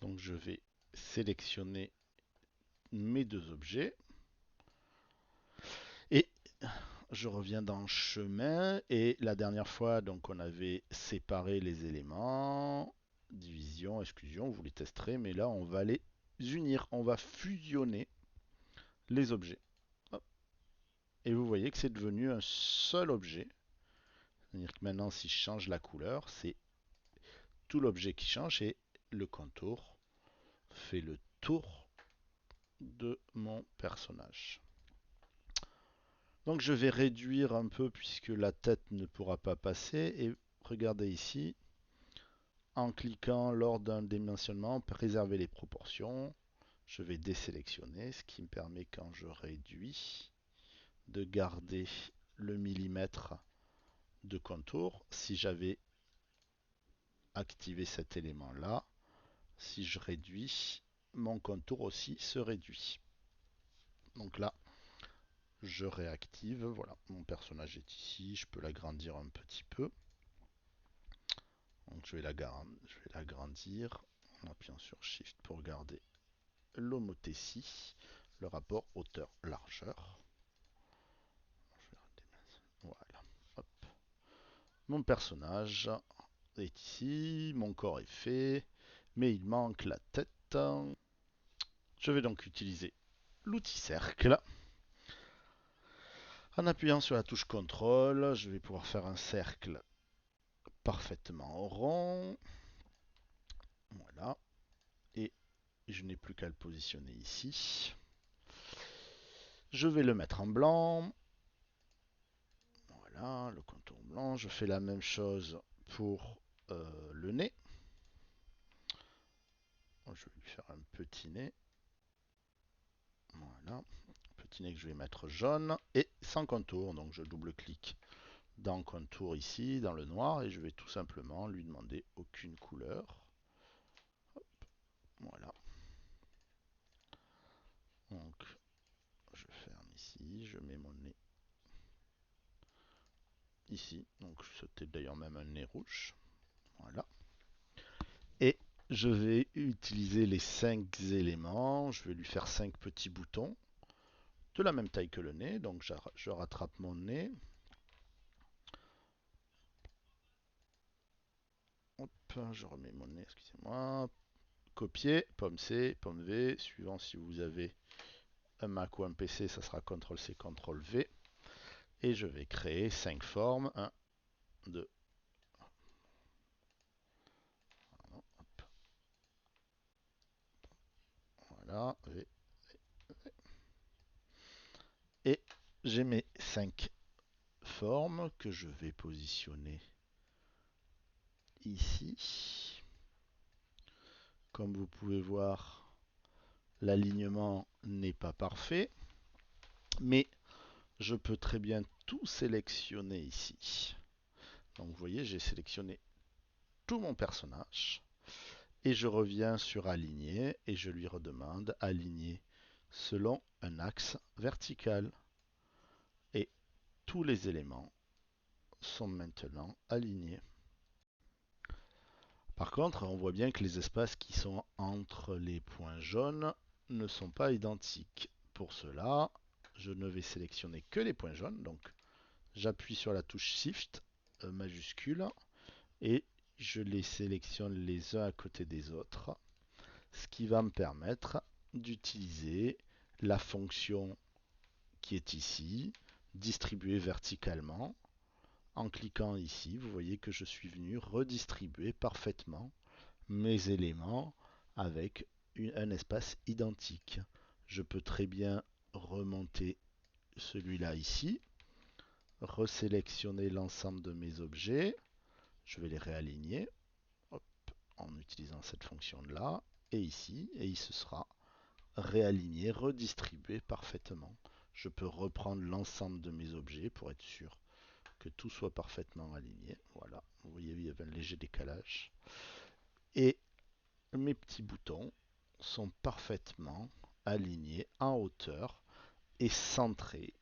Donc je vais sélectionner mes deux objets et je reviens dans chemin et la dernière fois donc on avait séparé les éléments, division, exclusion, vous les testerez, mais là on va les unir, on va fusionner les objets. Hop. Et vous voyez que c'est devenu un seul objet. C'est-à-dire que maintenant si je change la couleur, c'est tout l'objet qui change et le contour fait le tour de mon personnage. Donc je vais réduire un peu puisque la tête ne pourra pas passer. Et regardez ici, en cliquant lors d'un dimensionnement, préserver les proportions. Je vais désélectionner, ce qui me permet quand je réduis de garder le millimètre de contour. Si j'avais activé cet élément-là, si je réduis, mon contour aussi se réduit. Donc là, je réactive. Voilà, mon personnage est ici. Je peux l'agrandir un petit peu. Donc je vais l'agrandir en appuyant sur Shift pour garder l'homothétie, le rapport hauteur-largeur. Voilà. Hop. Mon personnage est ici, mon corps est fait, mais il manque la tête. Je vais donc utiliser l'outil cercle. En appuyant sur la touche CTRL, je vais pouvoir faire un cercle parfaitement rond. Voilà. Et je n'ai plus qu'à le positionner ici. Je vais le mettre en blanc. Voilà, le contour blanc. Je fais la même chose pour le nez. Je vais lui faire un petit nez. Voilà. Petit nez que je vais mettre jaune et sans contour. Donc je double-clique dans contour ici, dans le noir, et je vais tout simplement lui demander aucune couleur. Hop, voilà. Donc je ferme ici, je mets mon nez ici. Donc c'était d'ailleurs même un nez rouge. Voilà. Et je vais utiliser les 5 éléments. Je vais lui faire 5 petits boutons de la même taille que le nez. Donc je rattrape mon nez. Hop, je remets mon nez, excusez-moi. Copier, pomme C, pomme V. Suivant si vous avez un Mac ou un PC, ça sera CTRL-C, CTRL-V. Et je vais créer 5 formes. 1, 2, voilà. V. Et j'ai mes 5 formes que je vais positionner ici. Comme vous pouvez voir, l'alignement n'est pas parfait, mais je peux très bien tout sélectionner ici. Donc vous voyez, j'ai sélectionné tout mon personnage et je reviens sur aligner et je lui redemande aligner selon un axe vertical. Et tous les éléments sont maintenant alignés. Par contre, on voit bien que les espaces qui sont entre les points jaunes ne sont pas identiques. Pour cela, je ne vais sélectionner que les points jaunes. Donc, j'appuie sur la touche Shift majuscule et je les sélectionne les uns à côté des autres, ce qui va me permettre d'utiliser la fonction qui est ici, distribuer verticalement. En cliquant ici, vous voyez que je suis venu redistribuer parfaitement mes éléments avec un espace identique. Je peux très bien remonter celui-là ici, resélectionner l'ensemble de mes objets, je vais les réaligner hop, en utilisant cette fonction-là, et ici, et il se sera réaligné, redistribué parfaitement. Je peux reprendre l'ensemble de mes objets pour être sûr que tout soit parfaitement aligné. Voilà, vous voyez, il y avait un léger décalage. Et mes petits boutons sont parfaitement alignés en hauteur et centrés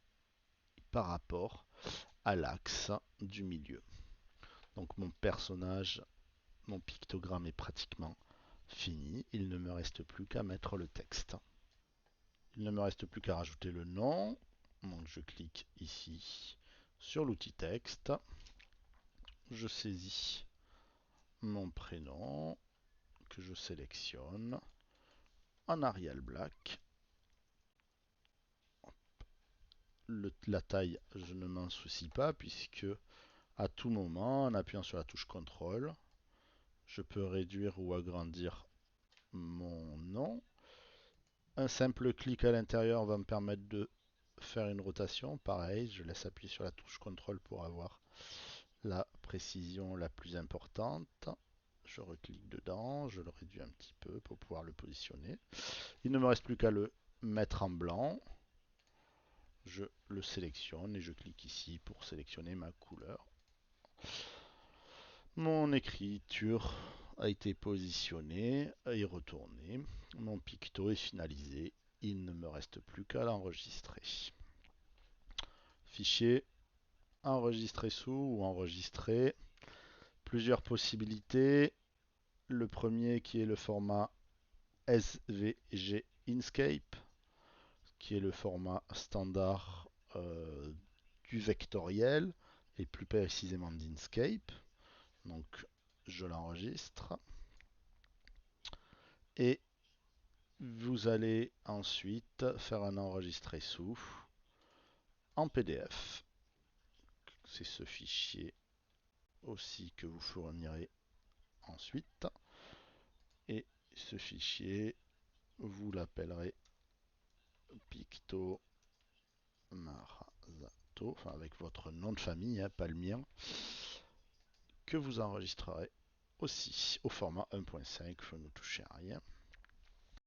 par rapport à l'axe du milieu. Donc mon personnage, mon pictogramme est pratiquement Fini, il ne me reste plus qu'à mettre le texte. Il ne me reste plus qu'à rajouter le nom. Donc je clique ici sur l'outil texte. Je saisis mon prénom que je sélectionne en Arial Black. La taille, je ne m'en soucie pas puisque à tout moment, en appuyant sur la touche CTRL, je peux réduire ou agrandir mon nom. Un simple clic à l'intérieur va me permettre de faire une rotation. Pareil, je laisse appuyer sur la touche CTRL pour avoir la précision la plus importante. Je reclique dedans, je le réduis un petit peu pour pouvoir le positionner. Il ne me reste plus qu'à le mettre en blanc. Je le sélectionne et je clique ici pour sélectionner ma couleur. Mon écriture a été positionnée et retournée. Mon picto est finalisé. Il ne me reste plus qu'à l'enregistrer. Fichier, enregistrer sous ou enregistrer. Plusieurs possibilités. Le premier qui est le format SVG Inkscape, qui est le format standard du vectoriel et plus précisément d'Inkscape. Donc je l'enregistre et vous allez ensuite faire un enregistré sous en PDF. C'est ce fichier aussi que vous fournirez ensuite. Et ce fichier, vous l'appellerez Picto Marazato, enfin avec votre nom de famille, hein, pas le mien, que vous enregistrerez aussi au format 1.5, vous ne touchez à rien.